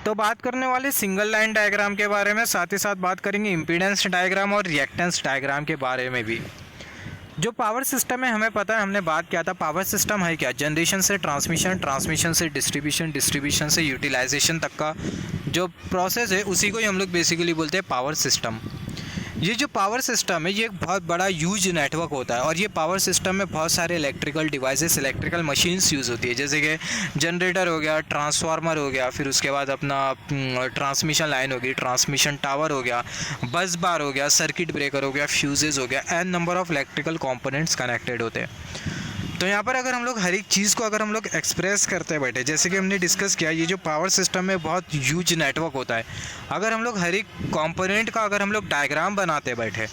तो बात करने वाले सिंगल लाइन डायग्राम के बारे में, साथ ही साथ बात करेंगे इम्पीडेंस डायग्राम और रिएक्टेंस डायग्राम के बारे में भी। जो पावर सिस्टम है, हमें पता है, हमने बात किया था पावर सिस्टम है क्या, जनरेशन से ट्रांसमिशन, ट्रांसमिशन से डिस्ट्रीब्यूशन, डिस्ट्रीब्यूशन से यूटिलाइजेशन तक का जो प्रोसेस है उसी को ही हम लोग बेसिकली बोलते हैं पावर सिस्टम। ये जो पावर सिस्टम है ये एक बहुत बड़ा ह्यूज नेटवर्क होता है और ये पावर सिस्टम में बहुत सारे electrical devices, electrical machines use होती है, जैसे कि जनरेटर हो गया, ट्रांसफार्मर हो गया, फिर उसके बाद अपना ट्रांसमिशन लाइन होगी, ट्रांसमिशन टावर हो गया, बस बार हो गया, सर्किट ब्रेकर हो गया, फ्यूजेस हो गया, an number of electrical components connected होते हैं। तो यहाँ पर अगर हम लोग हर एक चीज़ को अगर हम लोग एक्सप्रेस करते बैठे, जैसे कि हमने डिस्कस किया, ये जो पावर सिस्टम में बहुत ह्यूज नेटवर्क होता है, अगर हम लोग हर एक कंपोनेंट का अगर हम लोग डायग्राम बनाते बैठे,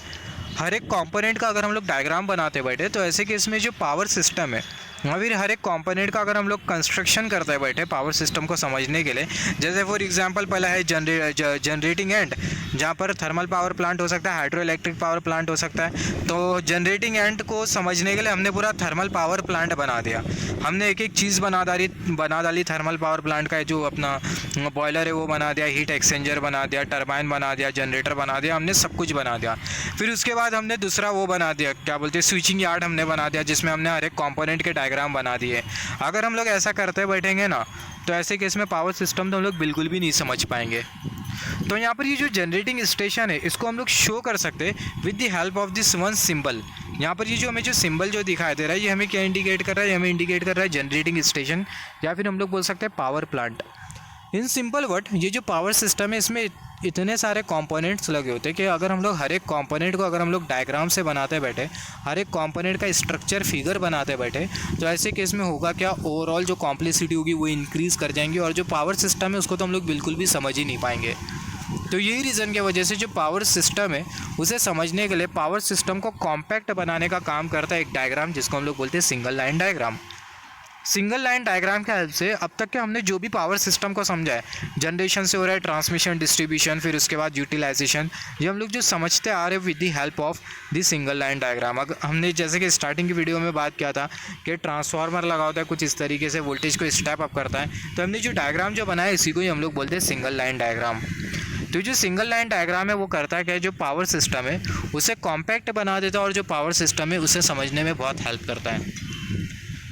हर एक कंपोनेंट का अगर हम लोग डायग्राम बनाते बैठे, तो ऐसे केस में जो पावर सिस्टम है फिर हर एक कंपोनेंट का अगर हम लोग कंस्ट्रक्शन करते बैठे पावर सिस्टम को समझने के लिए, जैसे फॉर एग्जांपल पहला है जनरेटिंग एंड, जहाँ पर थर्मल पावर प्लांट हो सकता है, हाइड्रो इलेक्ट्रिक पावर प्लांट हो सकता है। तो जनरेटिंग एंड को समझने के लिए हमने पूरा थर्मल पावर प्लांट बना दिया, हमने एक एक चीज़ बना डाली थर्मल पावर प्लांट का, जो अपना बॉयलर है वो बना दिया, हीट एक्सचेंजर बना दिया, टरबाइन बना दिया, जनरेटर बना दिया, हमने सब कुछ बना दिया। फिर उसके बाद हमने दूसरा वो बना दिया, क्या बोलते हैं, स्विचिंग यार्ड हमने बना दिया, जिसमें हमने हर एक कंपोनेंट के डायग्राम बना दिए। अगर हम लोग ऐसा करते बैठेंगे ना, तो ऐसे केस में पावर सिस्टम तो हम लोग बिल्कुल भी नहीं समझ पाएंगे। तो यहाँ पर ये जो जनरेटिंग स्टेशन है इसको हम लोग शो कर सकते हैं with the help of this one symbol. यहाँ पर ये जो हमें जो सिंबल जो दिखाई दे रहा है, ये हमें क्या इंडिकेट कर रहा है, ये हमें इंडिकेट कर रहा है जनरेटिंग स्टेशन, या फिर हम लोग बोल सकते हैं power plant. In simple word, ये जो पावर सिस्टम है इसमें इतने सारे कंपोनेंट्स लगे होते हैं कि अगर हम लोग हर एक कंपोनेंट को अगर हम लोग डायग्राम से बनाते बैठे, हर एक कंपोनेंट का स्ट्रक्चर फिगर बनाते बैठे, तो ऐसे केस में होगा क्या, ओवरऑल जो कॉम्प्लेक्सिटी होगी वो इंक्रीज़ कर जाएंगी और जो पावर सिस्टम है उसको तो हम लोग बिल्कुल भी समझ ही नहीं पाएंगे। तो यही रीज़न की वजह से जो पावर सिस्टम है उसे समझने के लिए पावर सिस्टम को कॉम्पैक्ट बनाने का काम करता है एक डायग्राम, जिसको हम लोग बोलते हैं single line diagram. Single line diagram के हेल्प से अब तक के हमने जो भी पावर सिस्टम को समझा है, जनरेशन से हो रहा है, ट्रांसमिशन, डिस्ट्रीब्यूशन, फिर उसके बाद यूटिलाइजेशन, ये हम लोग जो समझते आ रहे हैं with the help of the single line diagram. अगर हमने जैसे कि स्टार्टिंग की वीडियो में बात किया था कि ट्रांसफार्मर लगा होता है कुछ इस तरीके से, वोल्टेज को स्टेप अप करता है, तो हमने जो डायग्राम जो बनाया इसी को ही हम लोग बोलते हैं सिंगल लाइन डायग्राम। तो जो सिंगल लाइन डायग्राम है वो करता है क्या, जो पावर सिस्टम है उसे कॉम्पैक्ट बना देता है और जो पावर सिस्टम है उसे समझने में बहुत हेल्प करता है।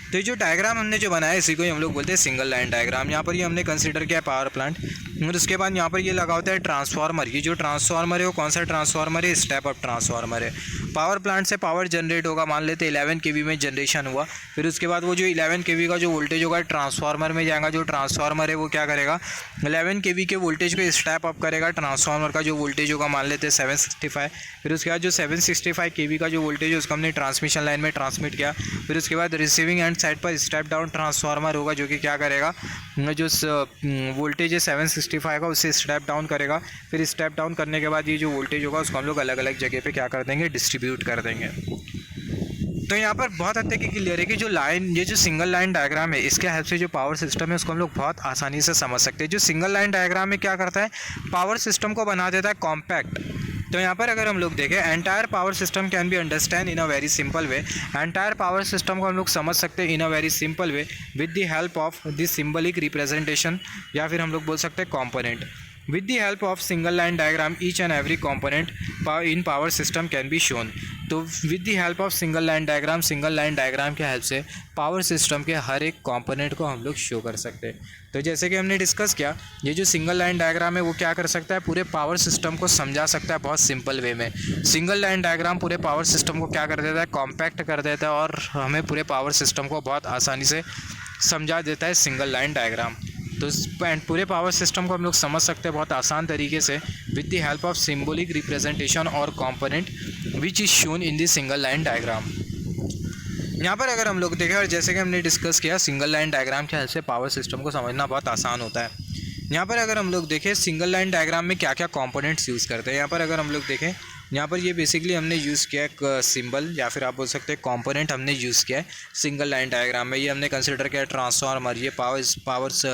तो जो डायग्राम हमने जो बनाया इसी को ही हम लोग बोलते हैं सिंगल लाइन डायग्राम। यहाँ पर ये हमने कंसीडर किया पावर प्लांट, और उसके बाद यहाँ पर ये लगा होता है ट्रांसफार्मर। ये जो ट्रांसफार्मर है वो कौन सा ट्रांसफार्मर है, स्टेप अप ट्रांसफार्मर है। पावर प्लांट से पावर जनरेट होगा, मान लेते 11 kV में जनरेशन हुआ, फिर उसके बाद वो जो 11 kV का जो वोल्टेज होगा ट्रांसफार्मर में जाएगा, जो ट्रांसफार्मर है वो क्या करेगा, 11 kV के वोल्टेज को स्टेप अप करेगा, ट्रांसफार्मर का जो वोल्टेज होगा मान लेते 765, फिर उसके बाद जो 765 kV का जो वोल्टेज है उसको हमने ट्रांसमिशन लाइन में ट्रांसमिट किया, फिर उसके बाद रिसीविंग एंड साइड पर स्टेप डाउन ट्रांसफार्मर होगा, जो कि क्या करेगा, जो वोल्टेज है 765 का उसे स्टेप डाउन करेगा, फिर स्टेप डाउन करने के बाद ये जो वोल्टेज होगा उसको हम लोग अलग अलग जगह पे क्या कर देंगे, डिस्ट्रीब्यूट कर देंगे। तो यहाँ पर बहुत हद तक क्लियर है कि जो लाइन, ये जो सिंगल लाइन डायग्राम है इसके हेल्प से जो पावर सिस्टम है उसको हम लोग बहुत आसानी से समझ सकते हैं। जो सिंगल लाइन डायग्राम में क्या करता है, पावर सिस्टम को बना देता है कॉम्पैक्ट। तो यहाँ पर अगर हम लोग देखें, entire power system can be understand in a very simple way. Entire power system को हम लोग समझ सकते हैं in a very simple way with the help of this symbolic representation, या फिर हम लोग बोल सकते हैं component. With the help of single line diagram, each and every component in power system can be shown. तो with the help of single line diagram के help से पावर सिस्टम के हर एक कंपोनेंट को हम लोग शो कर सकते हैं। तो जैसे कि हमने डिस्कस किया, ये जो सिंगल लाइन डायग्राम है वो क्या कर सकता है, पूरे पावर सिस्टम को समझा सकता है बहुत सिंपल वे में। सिंगल लाइन डायग्राम पूरे पावर सिस्टम को क्या कर देता है, कॉम्पैक्ट कर देता है और हमें पूरे पावर सिस्टम को बहुत आसानी से समझा देता है सिंगल लाइन डायग्राम। तो पूरे पावर सिस्टम को हम लोग समझ सकते हैं बहुत आसान तरीके से with the help of symbolic representation और component which is shown in the single line diagram. यहाँ पर अगर हम लोग देखें, और जैसे कि हमने डिस्कस किया, सिंगल लाइन डायग्राम के हेल्प से पावर सिस्टम को समझना बहुत आसान होता है। यहाँ पर अगर हम लोग देखें सिंगल लाइन डायग्राम में क्या क्या कंपोनेंट्स यूज़ करते हैं, यहाँ पर अगर हम लोग देखें, यहाँ पर ये बेसिकली हमने यूज़ किया एक सिंबल या फिर आप बोल सकते हैं कंपोनेंट हमने यूज़ किया है सिंगल लाइन डायग्राम में। ये हमने कंसिडर किया ट्रांसफार्मर, ये पावर्स,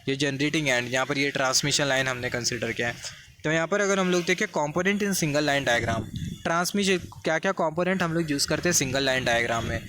ये जनरेटिंग एंड, यहाँ पर ये ट्रांसमिशन लाइन हमने कंसिडर किया है। तो यहाँ पर अगर हम लोग देखें component in single line diagram, transmission क्या क्या कंपोनेंट हम लोग यूज़ करते हैं सिंगल लाइन डायग्राम में।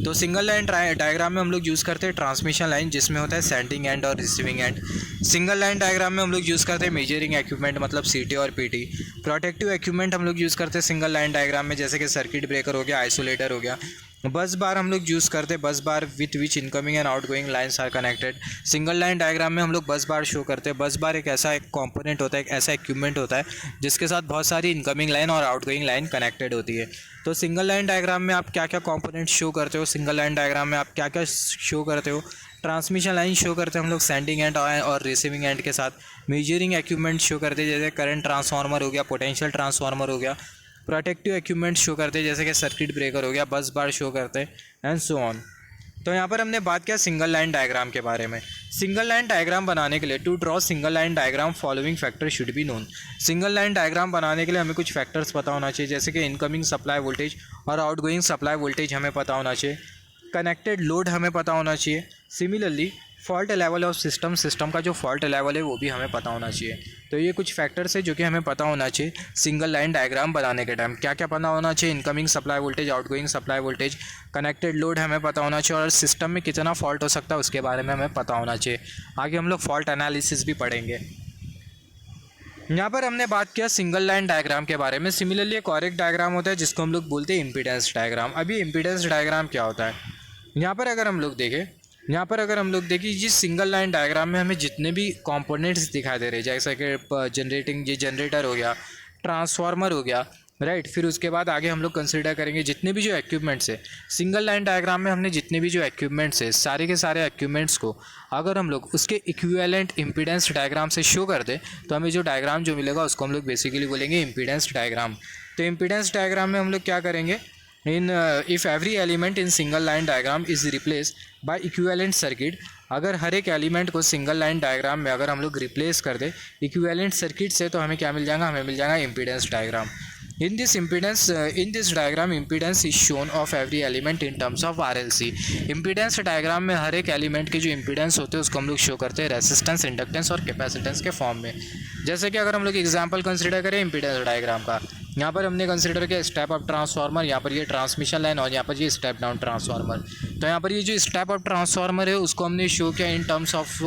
तो सिंगल लाइन डायग्राम में हम लोग यूज़ करते हैं ट्रांसमिशन लाइन, जिसमें होता है सेंडिंग एंड और receiving end. Single line diagram में हम लोग यूज़ करते हैं मेजरिंग इक्विपमेंट, मतलब सीटी और पीटी। प्रोटेक्टिव इक्विपमेंट हम लोग यूज़ करते हैं सिंगल लाइन डायग्राम में, जैसे कि सर्किट ब्रेकर हो गया, आइसोलेटर हो गया। बस बार हम लोग यूज़ करते हैं, bus bar with which incoming and outgoing lines are connected. Single line diagram में हम लोग बस बार शो करते हैं। बस बार एक ऐसा कंपोनेंट होता है, एक ऐसा इक्विपमेंट होता है जिसके साथ बहुत सारी इनकमिंग लाइन और आउटगोइंग लाइन कनेक्टेड होती है। तो सिंगल लाइन डायग्राम में आप क्या क्या कंपोनेंट शो करते हो, सिंगल लाइन डायग्राम में आप क्या क्या शो करते हो। ट्रांसमिशन लाइन शो करते हैं हम लोग सेंडिंग एंड और रिसीविंग एंड के साथ। मेजरिंग इक्विपमेंट शो करते हैं, जैसे करंट ट्रांसफार्मर हो गया, पोटेंशियल ट्रांसफार्मर हो गया। प्रोटेक्टिव इक्विपमेंट शो करते हैं, जैसे कि सर्किट ब्रेकर हो गया, बस बार शो करते हैं एंड सो ऑन। तो यहाँ पर हमने बात किया सिंगल लाइन डायग्राम के बारे में। सिंगल लाइन डायग्राम बनाने के लिए to draw single line diagram following factor should be known. Single line diagram बनाने के लिए हमें कुछ फैक्टर्स पता होना चाहिए, जैसे कि इनकमिंग सप्लाई वोल्टेज और आउटगोइंग सप्लाई वोल्टेज हमें पता होना चाहिए। कनेक्टेड लोड हमें पता होना चाहिए। Similarly fault level of system का जो फॉल्ट लेवल है वो भी हमें पता होना चाहिए। तो ये कुछ फैक्टर्स है जो कि हमें पता होना चाहिए सिंगल लाइन डायग्राम बनाने के टाइम। क्या क्या पता होना चाहिए, incoming supply voltage, outgoing supply voltage, connected load हमें पता होना चाहिए, और सिस्टम में कितना फॉल्ट हो सकता है उसके बारे में हमें पता होना चाहिए। आगे हम लोग फॉल्ट एनालिसिस भी पढ़ेंगे। यहाँ पर हमने बात किया सिंगल लाइन डायग्राम के बारे में। सिमिलरली एक और एक डायग्राम होता है जिसको हम लोग बोलते हैं इम्पीडेंस डायग्राम। अभी इम्पीडेंस डायग्राम क्या होता है, यहाँ पर अगर हम लोग देखें जिस सिंगल लाइन डायग्राम में हमें जितने भी कंपोनेंट्स दिखाई दे रहे हैं, जैसे कि जनरेटर हो गया, ट्रांसफार्मर हो गया, राइट। फिर उसके बाद आगे हम लोग कंसिडर करेंगे जितने भी जो इक्विपमेंट्स है सिंगल लाइन डायग्राम में, हमने जितने भी जो इक्विपमेंट्स है सारे के सारे इक्विपमेंट्स को अगर हम लोग उसके इक्विवेलेंट इम्पीडेंस डायग्राम से शो कर दे तो हमें जो डायग्राम जो मिलेगा उसको हम लोग बेसिकली बोलेंगे इम्पीडेंस डायग्राम। तो इम्पीडेंस डायग्राम में हम लोग क्या करेंगे, if every element in single line diagram is replace by equivalent circuit, अगर हर एक एलिमेंट को सिंगल लाइन डायग्राम में अगर हम लोग रिप्लेस कर दे इक्विवेलेंट सर्किट से, तो हमें क्या मिल जाएगा, हमें मिल जाएगा impedance diagram. In this diagram, impedance is shown of every element in terms of RLC। impedance diagram में हर एक एलिमेंट के जो impedance होते हैं उसको हम लोग शो करते हैं रेसिस्टेंस, इंडक्टेंस और कैपेसिटेंस के फॉर्म में। जैसे कि अगर हम लोग एग्जांपल कंसीडर करें impedance डायग्राम का, यहाँ पर हमने कंसीडर किया स्टेप अप ट्रांसफार्मर, यहाँ पर ये ट्रांसमिशन लाइन और यहाँ पर ये स्टेप डाउन ट्रांसफार्मर। तो यहाँ पर ये जो स्टेप अप ट्रांसफार्मर है उसको हमने शो किया इन टर्म्स ऑफ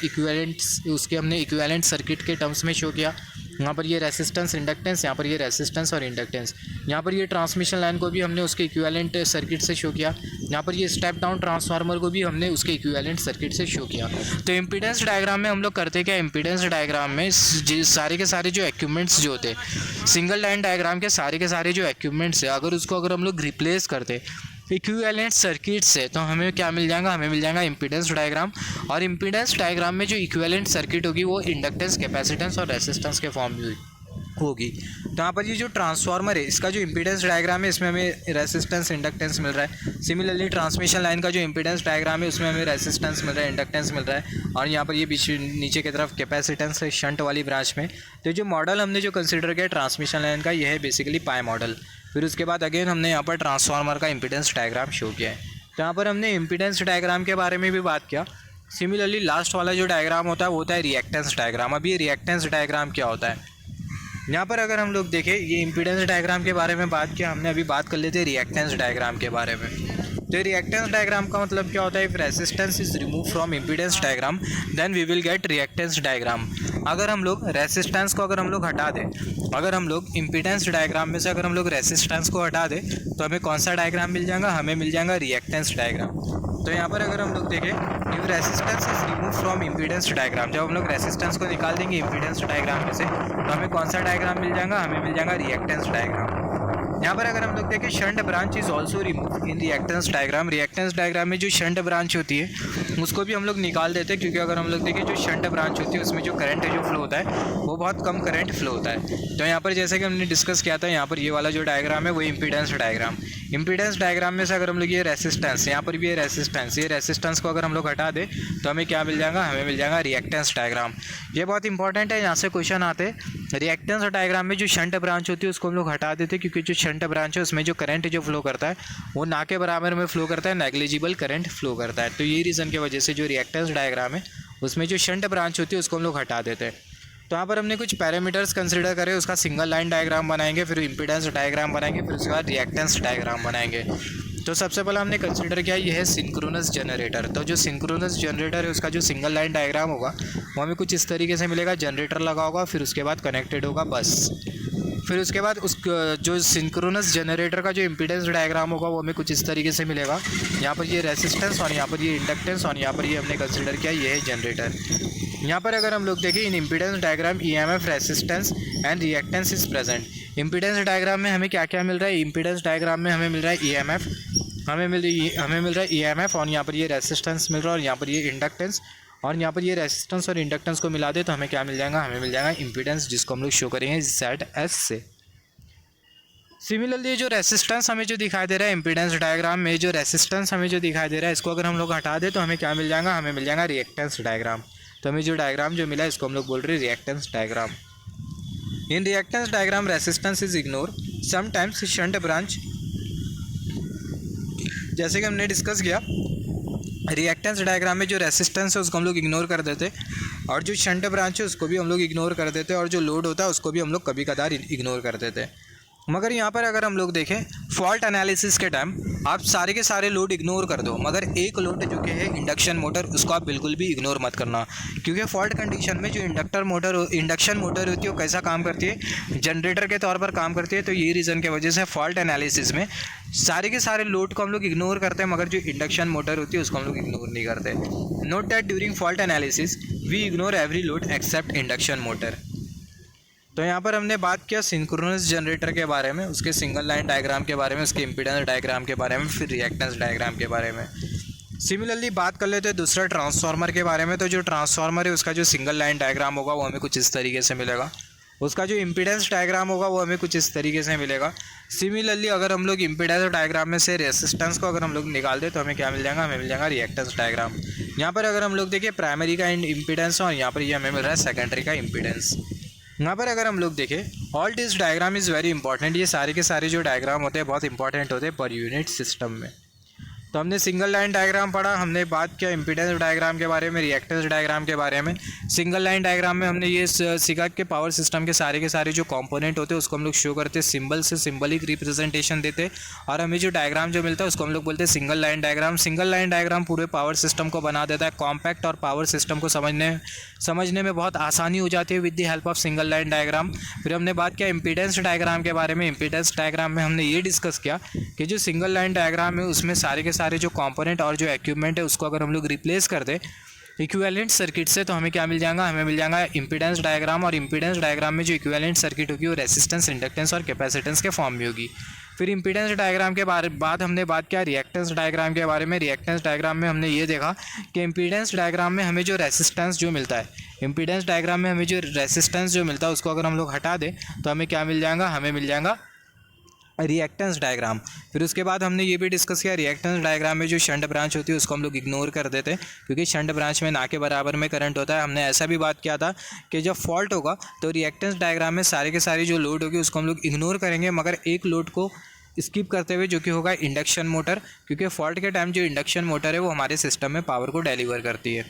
इक्विवेलेंट्स, उसके हमने इक्विवेलेंट सर्किट के टर्म्स में शो किया। यहाँ पर ये रेसिस्टेंस, इंडक्टेंस, यहाँ पर ये रेसिस्टेंस और इंडक्टेंस। यहाँ पर ये ट्रांसमिशन लाइन को भी हमने उसके इक्विवेलेंट सर्किट से शो किया। यहाँ पर ये स्टेप डाउन ट्रांसफार्मर को भी हमने उसके इक्विवेलेंट सर्किट से शो किया। तो इम्पीडेंस डायग्राम में हम लोग करते क्या, इम्पीडेंस डायग्राम में सारे के सारे जो इक्विपमेंट्स जो होते हैं सिंगल लाइन डायग्राम के सारे जो इक्विपमेंट्स है अगर हम लोग रिप्लेस करते इक्विवेलेंट सर्किट से तो हमें क्या मिल जाएगा, हमें मिल जाएगा इम्पीडेंस डायग्राम। और इम्पीडेंस डायग्राम में जो इक्विवेलेंट सर्किट होगी वो इंडक्टेंस, कैपेसिटेंस और रेसिस्टेंस के फॉर्म में होगी। तो यहाँ पर ये जो ट्रांसफार्मर है इसका जो इम्पीडेंस डायग्राम है इसमें हमें रेसिस्टेंस, इंडक्टेंस मिल रहा है। सिमिलरली ट्रांसमिशन लाइन का जो इम्पीडेंस डायग्राम है उसमें हमें रेसिस्टेंस मिल रहा है, इंडक्टेंस मिल रहा है, और यहाँ पर ये बीच नीचे की तरफ कैपेसिटेंस है शंट वाली ब्रांच में। तो जो मॉडल हमने जो कंसिडर किया ट्रांसमिशन लाइन का, यह है बेसिकली पाई मॉडल। फिर उसके बाद अगेन हमने यहाँ पर ट्रांसफार्मर का इम्पीडेंस डायग्राम शो किया है। तो यहाँ पर हमने इम्पीडेंस डायग्राम के बारे में भी बात किया। सिमिलरली लास्ट वाला जो डायग्राम होता है वो होता है रिएक्टेंस डायग्राम। अभी रिएक्टेंस डायग्राम क्या होता है, यहाँ पर अगर हम लोग देखें ये इम्पीडेंस डायग्राम के बारे में बात किया हमने, अभी बात कर लेते हैं रिएक्टेंस डायग्राम के बारे में। तो रिएक्टेंस डायग्राम का मतलब क्या होता है, if resistance is remove from impedance diagram then we will get reactance diagram. अगर हम लोग रेसिस्टेंस को अगर हम लोग हटा दें, अगर हम लोग इम्पीडेंस डायग्राम में से अगर हम लोग रेसिस्टेंस को हटा दें तो हमें कौन सा डायग्राम मिल जाएगा, हमें मिल जाएगा रिएक्टेंस डायग्राम। तो यहाँ पर अगर हम लोग देखें if resistance is remove from impedance diagram, जब हम लोग रेसिस्टेंस को निकाल देंगे इम्पीडेंस डायग्राम में से तो हमें कौन सा डायग्राम मिल जाएगा, हमें मिल जाएगा रिएक्टेंस डायग्राम। यहाँ पर अगर हम लोग देखें shunt branch is also remove in reactance diagram. Reactance diagram में जो शंट ब्रांच होती है उसको भी हम लोग निकाल देते हैं, क्योंकि अगर हम लोग देखें जो शंट ब्रांच होती है उसमें जो करंट जो फ्लो होता है वो बहुत कम करंट फ्लो होता है। तो यहाँ पर जैसे कि हमने डिस्कस किया था, यहाँ पर ये वाला जो डायग्राम है वो इम्पीडेंस डायग्राम। इम्पीडेंस डायग्राम में से अगर हम लोग ये रेसिस्टेंस, यहाँ पर भी ये रेसिस्टेंस को अगर हम लोग हटा दें तो हमें क्या मिल जाएगा, हमें मिल जाएगा रिएक्टेंस डायग्राम। ये बहुत इंपॉर्टेंट है, यहाँ से क्वेश्चन आते हैं। रिएक्टेंस डायग्राम में जो शंट ब्रांच होती है उसको हम लोग हटा देते हैं, क्योंकि जो शंट ब्रांच है उसमें जो करंट जो फ्लो करता है वो ना के बराबर में फ्लो करता है, नेग्लिजिबल करंट फ्लो करता है। तो यही रीज़न की वजह से जो रिएक्टेंस डायग्राम है उसमें जो शंट ब्रांच होती है उसको हम लोग हटा देते हैं। तो यहाँ पर हमने कुछ पैरामीटर्स कंसीडर करे, उसका सिंगल लाइन डायग्राम बनाएंगे, फिर इम्पीडेंस डायग्राम बनाएंगे, फिर उसके बाद रिएक्टेंस डायग्राम बनाएंगे। तो सबसे पहले हमने कंसिडर किया ये है सिंक्रोनस जनरेटर। तो जो सिंक्रोनस जनरेटर है उसका जो सिंगल लाइन डायग्राम होगा वो हमें कुछ इस तरीके से मिलेगा। जनरेटर लगा होगा, फिर उसके बाद कनेक्टेड होगा बस। फिर उसके बाद उस जो सिंक्रोनस जनरेटर का जो इम्पीडेंस डायग्राम होगा वो हमें कुछ इस तरीके से मिलेगा। यहाँ पर ये रेसिस्टेंस और यहाँ पर ये इंडक्टेंस और यहाँ पर ये हमने कंसिडर किया ये है जनरेटर। यहाँ पर अगर हम लोग देखें in impedance diagram EMF, resistance and reactance is present. Impedance diagram में हमें क्या क्या मिल रहा है? इम्पीडेंस डायग्राम में हमें मिल रहा है ईएमएफ, हमें मिल रहा है ईएमएफ और यहाँ पर ये रेसिस्टेंस मिल रहा है और यहाँ पर ये इंडक्टेंस, और यहाँ पर ये रेसिस्टेंस और इंडक्टेंस को मिला दे तो हमें क्या मिल जाएगा? हमें मिल जाएगा इम्पीडेंस, जिसको हम लोग शो करेंगे ZS से। सिमिलरली जो रेसिस्टेंस हमें जो दिखाई दे रहा है इम्पीडेंस डायग्राम में, जो रेसिस्टेंस हमें जो दिखाई दे रहा है इसको अगर हम लोग हटा दें तो हमें क्या मिल जाएगा? हमें मिल जाएगा रिएक्टेंस डायग्राम। तो हमें जो डायग्राम जो मिला है इसको हम लोग बोल रहे हैं reactance diagram. In reactance diagram resistance is ignore, sometimes shunt branch, जैसे कि हमने डिस्कस किया रिएक्टेंस डायग्राम में जो रेसिस्टेंस है उसको हम लोग इग्नोर कर देते और जो शंट ब्रांच है उसको भी हम लोग इग्नोर कर देते और जो लोड होता है उसको भी हम लोग कभी कदार इग्नोर कर देते। मगर यहाँ पर अगर हम लोग देखें फॉल्ट एनालिसिस के टाइम आप सारे के सारे लोड इग्नोर कर दो, मगर एक लोड जो कि है इंडक्शन मोटर उसको आप बिल्कुल भी इग्नोर मत करना, क्योंकि फॉल्ट कंडीशन में जो इंडक्शन मोटर होती है वो कैसा काम करती है? जनरेटर के तौर पर काम करती है। तो ये रीज़न की वजह से फॉल्ट एनालिसिस में सारे के सारे लोड को हम लोग इग्नोर करते हैं, मगर जो इंडक्शन मोटर होती है उसको हम लोग इग्नोर नहीं करते। Note that during fault analysis we ignore every load except induction motor. तो यहाँ पर हमने बात किया सिंक्रोनस जनरेटर के बारे में, उसके सिंगल लाइन डायग्राम के बारे में, उसके इम्पीडेंस डायग्राम के बारे में, फिर रिएक्टेंस डायग्राम के बारे में। सिमिलरली बात कर लेते हैं दूसरा ट्रांसफार्मर के बारे में। तो जो ट्रांसफार्मर है उसका जो सिंगल लाइन डायग्राम होगा वो हमें कुछ इस तरीके से मिलेगा, उसका जो इम्पीडेंस डायग्राम होगा वो हमें कुछ इस तरीके से मिलेगा। सिमिलरली अगर हम लोग इम्पीडेंस डायग्राम में से रेसिस्टेंस को अगर हम लोग निकाल दें तो हमें क्या मिल जाएगा? हमें मिल जाएगा रिएक्टेंस डायग्राम। यहाँ पर अगर हम लोग देखें प्राइमरी का इम्पीडेंस और यहाँ पर ये हमें मिल रहा है सेकेंडरी का इम्पीडेंस। यहाँ पर अगर हम लोग देखें all this diagram is very important, ये सारे के सारे जो डायग्राम होते हैं बहुत इंपॉर्टेंट होते हैं पर यूनिट सिस्टम में। तो हमने सिंगल लाइन डायग्राम पढ़ा, हमने बात किया इम्पीडेंस डायग्राम के बारे में, रिएक्टेंस डायग्राम के बारे में। सिंगल लाइन डायग्राम में हमने ये सीखा कि पावर सिस्टम के सारे जो कंपोनेंट होते हैं उसको हम लोग शो करते, सिंबल से सिंबलिक रिप्रेजेंटेशन देते और हमें जो डायग्राम जो मिलता है उसको हम लोग बोलते हैं single line diagram. Single line diagram पूरे पावर सिस्टम को बना देता है कॉम्पैक्ट और पावर सिस्टम को समझने में बहुत आसानी हो जाती है with the help of single line diagram. फिर हमने बात किया इम्पीडेंस डायग्राम के बारे में। इम्पीडेंस डायग्राम में हमने ये डिस्कस किया कि जो सिंगल लाइन डायग्राम है उसमें सारे के सारे जो कंपोनेंट और जो इक्विपमेंट है उसको अगर हम लोग रिप्लेस कर दें इक्विवेलेंट सर्किट से तो हमें क्या मिल जाएगा? हमें मिल जाएगा इम्पीडेंस डायग्राम। और इम्पीडेंस डायग्राम में जो इक्विवेलेंट सर्किट होगी वो रेसिस्टेंस, इंडक्टेंस और कैपेसिटेंस के फॉर्म में होगी। फिर इम्पीडेंस डायग्राम के बाद हमने बात किया रिएक्टेंस डायग्राम के बारे में। रिएक्टेंस डायग्राम में हमने ये देखा कि इम्पीडेंस डायग्राम में हमें जो रेसिस्टेंस जो मिलता है, इम्पीडेंस डायग्राम में हमें जो रेसिस्टेंस जो मिलता है उसको अगर हम लोग हटा दें तो हमें क्या मिल जाएगा? हमें मिल जाएगा रिएक्टेंस डायग्राम। फिर उसके बाद हमने ये भी डिस्कस किया रिएक्टेंस डायग्राम में जो शंट ब्रांच होती है उसको हम लोग इग्नोर कर देते क्योंकि शंट ब्रांच में ना के बराबर में करंट होता है। हमने ऐसा भी बात किया था कि जब फॉल्ट होगा तो रिएक्टेंस डायग्राम में सारे के सारी जो लोड होगी उसको हम लोग इग्नोर करेंगे, मगर एक लोड को स्किप करते हुए जो कि होगा इंडक्शन मोटर, क्योंकि फॉल्ट के टाइम जो इंडक्शन मोटर है वो हमारे सिस्टम में पावर को डिलीवर करती है।